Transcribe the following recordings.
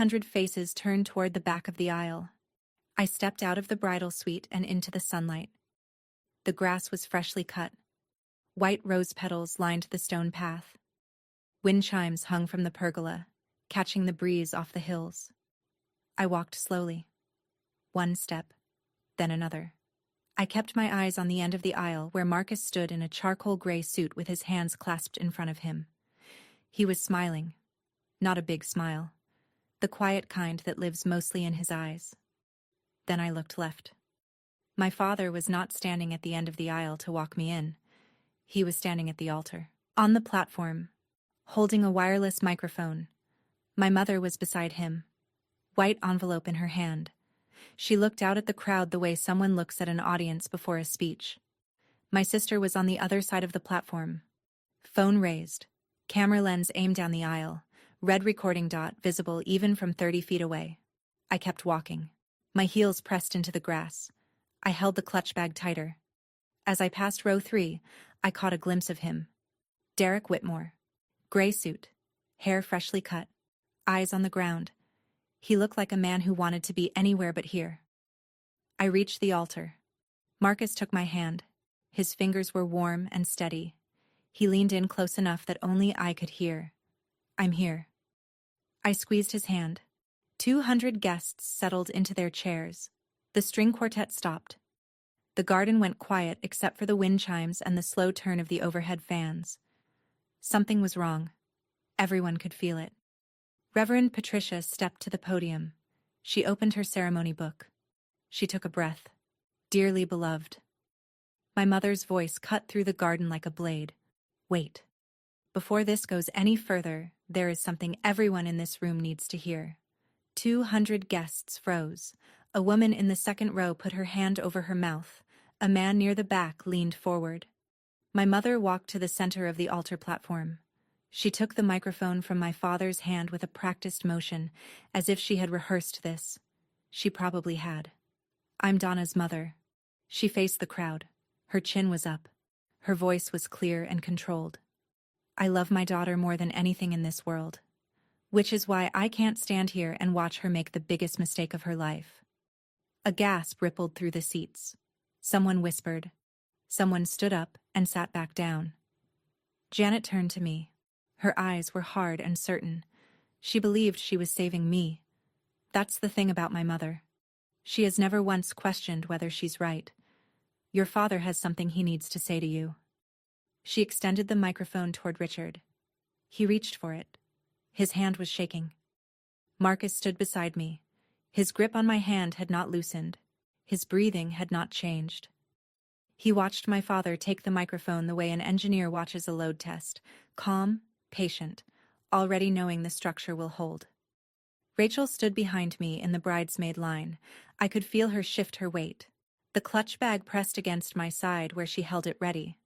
100 faces turned toward the back of the aisle. I stepped out of the bridal suite and into the sunlight. The grass was freshly cut. White rose petals lined the stone path. Wind chimes hung from the pergola, catching the breeze off the hills. I walked slowly. One step, then another. I kept my eyes on the end of the aisle where Marcus stood in a charcoal gray suit with his hands clasped in front of him. He was smiling. Not a big smile. The quiet kind that lives mostly in his eyes. Then I looked left. My father was not standing at the end of the aisle to walk me in. He was standing at the altar. On the platform, holding a wireless microphone. My mother was beside him, white envelope in her hand. She looked out at the crowd the way someone looks at an audience before a speech. My sister was on the other side of the platform. Phone raised, camera lens aimed down the aisle, red recording dot visible even from 30 feet away. I kept walking. My heels pressed into the grass. I held the clutch bag tighter. As I passed row 3, I caught a glimpse of him. Derek Whitmore. Gray suit, hair freshly cut, eyes on the ground. He looked like a man who wanted to be anywhere but here. I reached the altar. Marcus took my hand. His fingers were warm and steady. He leaned in close enough that only I could hear. "I'm here." I squeezed his hand. 200 guests settled into their chairs. The string quartet stopped. The garden went quiet except for the wind chimes and the slow turn of the overhead fans. Something was wrong. Everyone could feel it. Reverend Patricia stepped to the podium. She opened her ceremony book. She took a breath. "Dearly beloved." My mother's voice cut through the garden like a blade. "Wait. Before this goes any further, there is something everyone in this room needs to hear." 200 guests froze. A woman in the second row put her hand over her mouth. A man near the back leaned forward. My mother walked to the center of the altar platform. She took the microphone from my father's hand with a practiced motion, as if she had rehearsed this. She probably had. "I'm Donna's mother." She faced the crowd. Her chin was up. Her voice was clear and controlled. "I love my daughter more than anything in this world. Which is why I can't stand here and watch her make the biggest mistake of her life." A gasp rippled through the seats. Someone whispered. Someone stood up and sat back down. Janet turned to me. Her eyes were hard and certain. She believed she was saving me. That's the thing about my mother. She has never once questioned whether she's right. "Your father has something he needs to say to you." She extended the microphone toward Richard. He reached for it. His hand was shaking. Marcus stood beside me. His grip on my hand had not loosened. His breathing had not changed. He watched my father take the microphone the way an engineer watches a load test, calm, patient, already knowing the structure will hold. Rachel stood behind me in the bridesmaid line. I could feel her shift her weight. The clutch bag pressed against my side where she held it ready.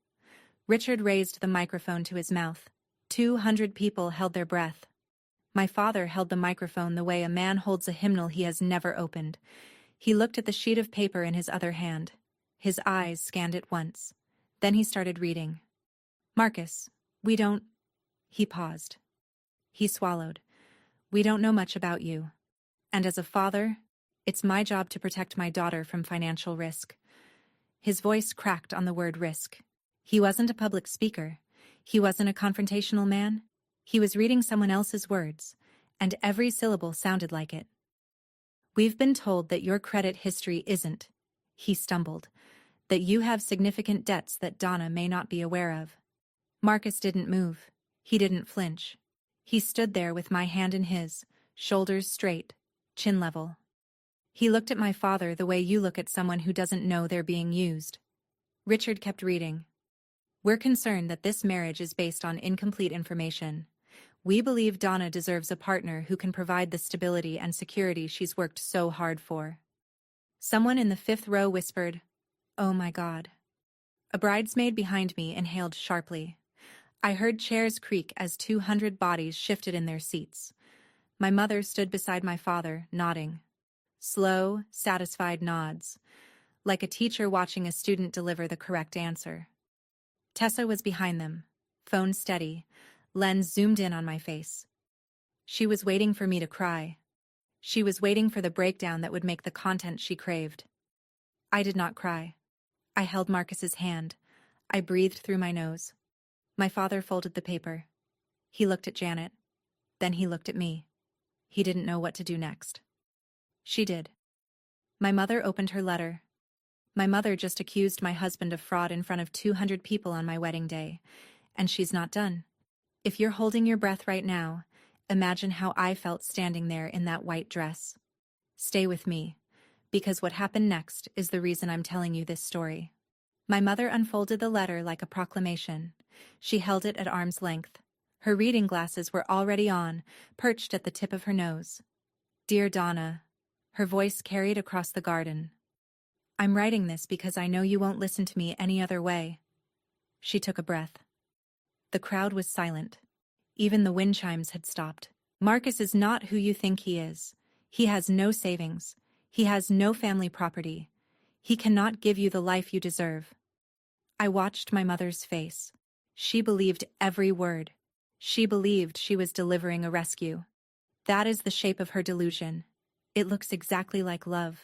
Richard raised the microphone to his mouth. 200 people held their breath. My father held the microphone the way a man holds a hymnal he has never opened. He looked at the sheet of paper in his other hand. His eyes scanned it once. Then he started reading. "Marcus, we don't..." He paused. He swallowed. "We don't know much about you. And as a father, it's my job to protect my daughter from financial risk." His voice cracked on the word risk. He wasn't a public speaker. He wasn't a confrontational man. He was reading someone else's words, and every syllable sounded like it. "We've been told that your credit history isn't," he stumbled, "that you have significant debts that Donna may not be aware of." Marcus didn't move. He didn't flinch. He stood there with my hand in his, shoulders straight, chin level. He looked at my father the way you look at someone who doesn't know they're being used. Richard kept reading. "We're concerned that this marriage is based on incomplete information. We believe Donna deserves a partner who can provide the stability and security she's worked so hard for." Someone in the 5th row whispered, "Oh my God." A bridesmaid behind me inhaled sharply. I heard chairs creak as 200 bodies shifted in their seats. My mother stood beside my father, nodding. Slow, satisfied nods, like a teacher watching a student deliver the correct answer. Tessa was behind them, phone steady, lens zoomed in on my face. She was waiting for me to cry. She was waiting for the breakdown that would make the content she craved. I did not cry. I held Marcus's hand. I breathed through my nose. My father folded the paper. He looked at Janet. Then he looked at me. He didn't know what to do next. She did. My mother opened her letter. My mother just accused my husband of fraud in front of 200 people on my wedding day. And she's not done. If you're holding your breath right now, imagine how I felt standing there in that white dress. Stay with me, because what happened next is the reason I'm telling you this story. My mother unfolded the letter like a proclamation. She held it at arm's length. Her reading glasses were already on, perched at the tip of her nose. Dear Donna, her voice carried across the garden. I'm writing this because I know you won't listen to me any other way. She took a breath. The crowd was silent. Even the wind chimes had stopped. Marcus is not who you think he is. He has no savings. He has no family property. He cannot give you the life you deserve. I watched my mother's face. She believed every word. She believed she was delivering a rescue. That is the shape of her delusion. It looks exactly like love.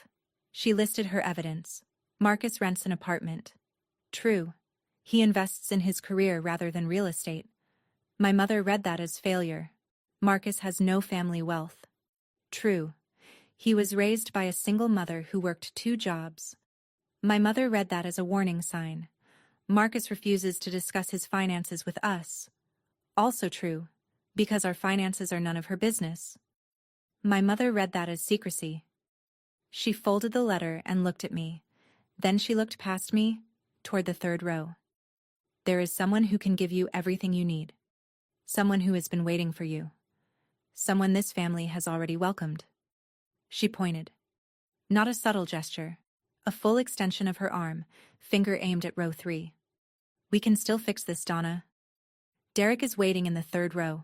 She listed her evidence. Marcus rents an apartment. True. He invests in his career rather than real estate. My mother read that as failure. Marcus has no family wealth. True. He was raised by a single mother who worked 2 jobs. My mother read that as a warning sign. Marcus refuses to discuss his finances with us. Also true, because our finances are none of her business. My mother read that as secrecy. She folded the letter and looked at me. Then she looked past me, toward the 3rd row. There is someone who can give you everything you need. Someone who has been waiting for you. Someone this family has already welcomed. She pointed. Not a subtle gesture. A full extension of her arm, finger aimed at row 3. We can still fix this, Donna. Derek is waiting in the 3rd row.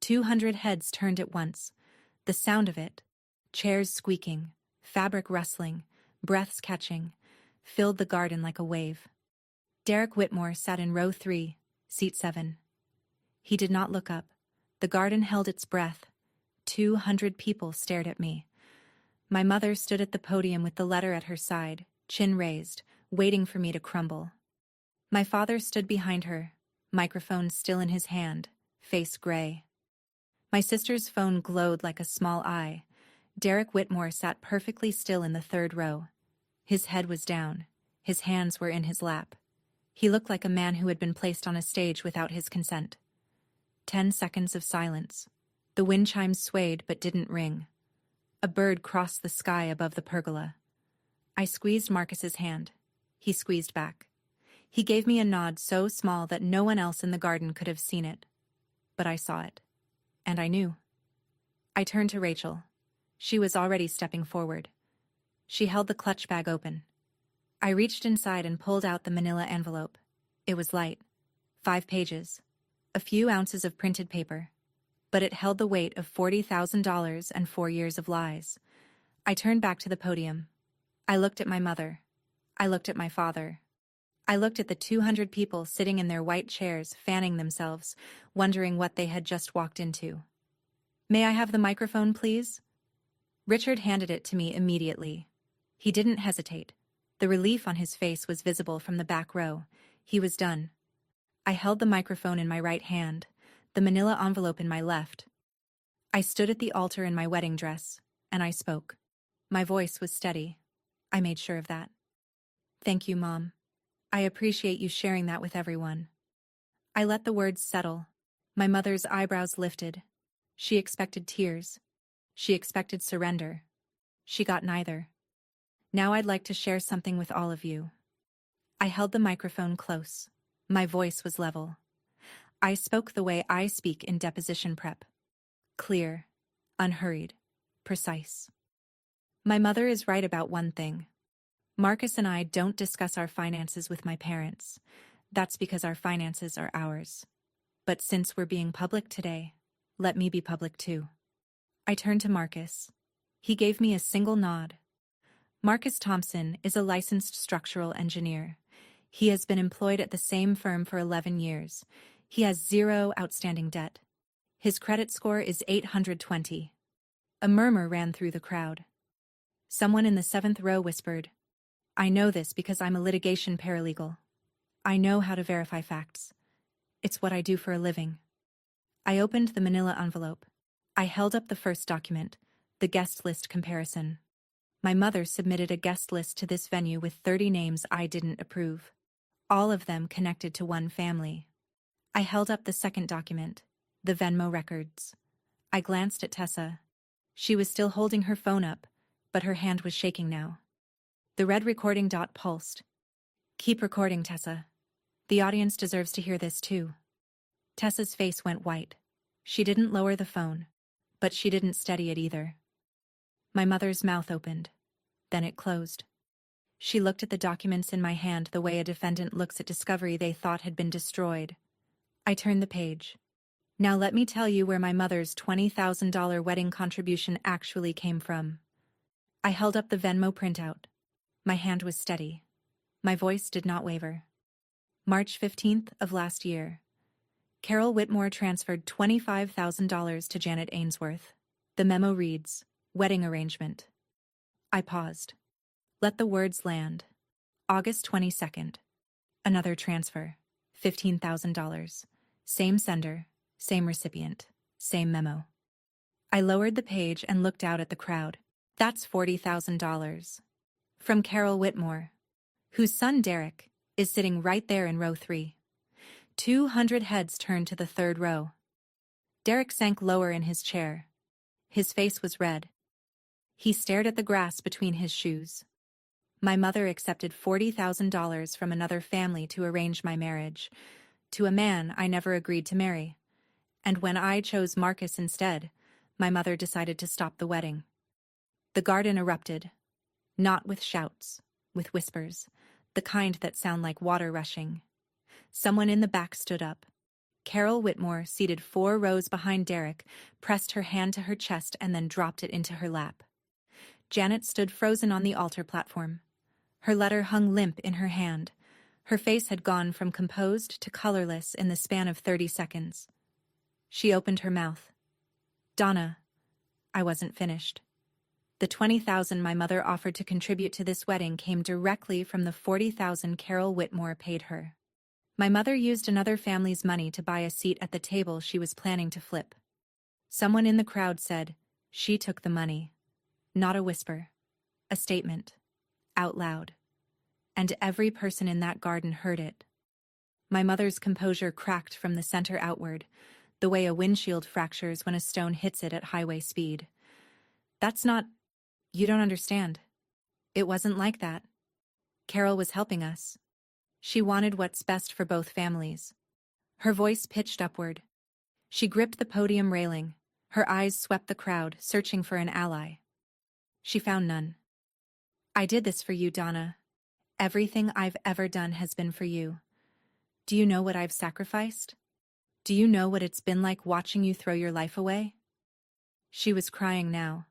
200 heads turned at once. The sound of it, chairs squeaking, fabric rustling, breaths catching, filled the garden like a wave. Derek Whitmore sat in row 3, seat 7. He did not look up. The garden held its breath. 200 people stared at me. My mother stood at the podium with the letter at her side, chin raised, waiting for me to crumble. My father stood behind her, microphone still in his hand, face gray. My sister's phone glowed like a small eye. Derek Whitmore sat perfectly still in the 3rd row. His head was down. His hands were in his lap. He looked like a man who had been placed on a stage without his consent. 10 seconds of silence. The wind chimes swayed but didn't ring. A bird crossed the sky above the pergola. I squeezed Marcus's hand. He squeezed back. He gave me a nod so small that no one else in the garden could have seen it. But I saw it. And I knew. I turned to Rachel. She was already stepping forward. She held the clutch bag open. I reached inside and pulled out the manila envelope. It was light. 5 pages. A few ounces of printed paper. But it held the weight of $40,000 and 4 years of lies. I turned back to the podium. I looked at my mother. I looked at my father. I looked at the 200 people sitting in their white chairs, fanning themselves, wondering what they had just walked into. May I have the microphone, please? Richard handed it to me immediately. He didn't hesitate. The relief on his face was visible from the back row. He was done. I held the microphone in my right hand, the manila envelope in my left. I stood at the altar in my wedding dress, and I spoke. My voice was steady. I made sure of that. Thank you, Mom. I appreciate you sharing that with everyone. I let the words settle. My mother's eyebrows lifted. She expected tears. She expected surrender. She got neither. Now I'd like to share something with all of you. I held the microphone close. My voice was level. I spoke the way I speak in deposition prep. Clear, unhurried, precise. My mother is right about one thing. Marcus and I don't discuss our finances with my parents. That's because our finances are ours. But since we're being public today, let me be public too. I turned to Marcus. He gave me a single nod. Marcus Thompson is a licensed structural engineer. He has been employed at the same firm for 11 years. He has 0 outstanding debt. His credit score is 820. A murmur ran through the crowd. Someone in the seventh row whispered, "I know this because I'm a litigation paralegal. I know how to verify facts. It's what I do for a living." I opened the manila envelope. I held up the first document, the guest list comparison. My mother submitted a guest list to this venue with 30 names I didn't approve. All of them connected to one family. I held up the second document, the Venmo records. I glanced at Tessa. She was still holding her phone up, but her hand was shaking now. The red recording dot pulsed. "Keep recording, Tessa. The audience deserves to hear this too." Tessa's face went white. She didn't lower the phone, but she didn't steady it either. My mother's mouth opened. Then it closed. She looked at the documents in my hand the way a defendant looks at discovery they thought had been destroyed. I turned the page. Now let me tell you where my mother's $20,000 wedding contribution actually came from. I held up the Venmo printout. My hand was steady. My voice did not waver. March 15th of last year. Carol Whitmore transferred $25,000 to Janet Ainsworth. The memo reads, "Wedding arrangement." I paused. Let the words land. August 22nd. Another transfer. $15,000. Same sender, same recipient, same memo. I lowered the page and looked out at the crowd. That's $40,000. From Carol Whitmore, whose son Derek is sitting right there in row 3. 200 heads turned to the third row. Derek sank lower in his chair. His face was red. He stared at the grass between his shoes. My mother accepted $40,000 from another family to arrange my marriage, to a man I never agreed to marry. And when I chose Marcus instead, my mother decided to stop the wedding. The garden erupted. Not with shouts, with whispers, the kind that sound like water rushing. Someone in the back stood up. Carol Whitmore, seated 4 rows behind Derek, pressed her hand to her chest and then dropped it into her lap. Janet stood frozen on the altar platform. Her letter hung limp in her hand. Her face had gone from composed to colorless in the span of 30 seconds. She opened her mouth. "Donna." I wasn't finished. The $20,000 my mother offered to contribute to this wedding came directly from the $40,000 Carol Whitmore paid her. My mother used another family's money to buy a seat at the table she was planning to flip. Someone in the crowd said, "She took the money." Not a whisper. A statement. Out loud. And every person in that garden heard it. My mother's composure cracked from the center outward, the way a windshield fractures when a stone hits it at highway speed. "That's not... You don't understand. It wasn't like that. Carol was helping us. She wanted what's best for both families." Her voice pitched upward. She gripped the podium railing. Her eyes swept the crowd, searching for an ally. She found none. "I did this for you, Donna. Everything I've ever done has been for you. Do you know what I've sacrificed? Do you know what it's been like watching you throw your life away?" She was crying now.